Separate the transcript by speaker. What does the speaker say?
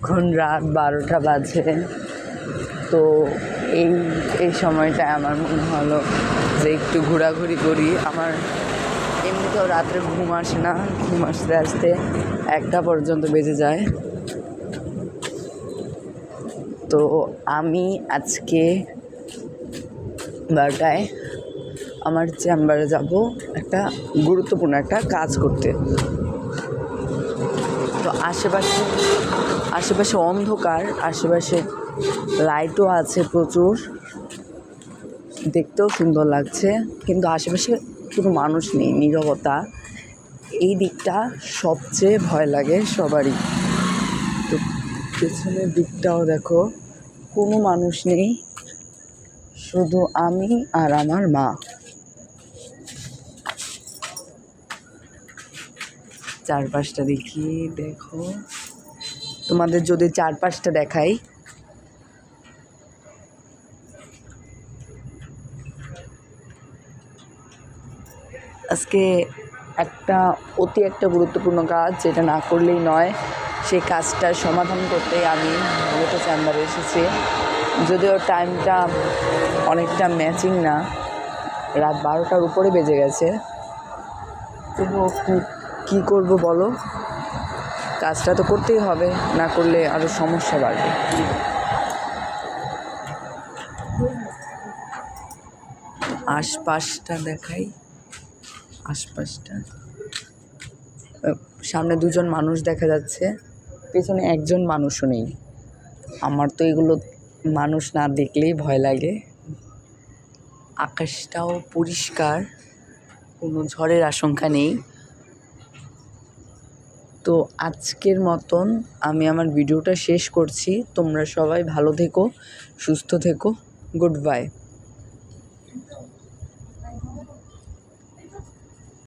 Speaker 1: এখন রাত 12টা বাজে। তো এই এই সময়টায় আমার মনে হলো যে একটু ঘোরাঘুরি করি। আমার এমনিতেও রাত্রে ঘুম আসে না, ঘুম আসতে আসতে 1টা পর্যন্ত বেজে যায়। তো আমি আজকে 12টায় আমার চেম্বারে যাব একটা গুরুত্বপূর্ণ একটা কাজ করতে। তো আশেপাশে অন্ধকার, আশেপাশে লাইটও আছে প্রচুর, দেখতেও সুন্দর লাগছে, কিন্তু আশেপাশে কোনো মানুষ নেই, নীরবতা। এই দিকটা সবচেয়ে ভয় লাগে সবারই। তো পেছনের দিকটাও দেখো, কোনো মানুষ নেই, শুধু আমি আর আমার মা। চারপাশটা দেখি, দেখো, তোমাদের যদি চারপাশটা দেখাই, আজকে একটা গুরুত্বপূর্ণ কাজ, যেটা না করলেই নয়। সেই কাজটার সমাধান করতেই আমি মূলত চেম্বারে এসেছি। যদিও টাইমটা অনেকটা ম্যাচিং না, রাত 12টার উপরে বেজে গেছে। তবুও কী করবো বলো, কাজটা তো করতেই হবে, না করলে আরও সমস্যা বাড়বে। আশপাশটা দেখাই, আশপাশটা সামনে 2জন মানুষ দেখা যাচ্ছে, পেছনে 1জন মানুষও নেই। আমার তো এগুলো মানুষ না দেখলেই ভয় লাগে। আকাশটাও পরিষ্কার, কোনো ঝড়ের আশঙ্কা নেই। তো আজকের মতন আমি আমার ভিডিওটা শেষ করছি। তোমরা সবাই ভালো থেকো, সুস্থ থেকো। Good bye.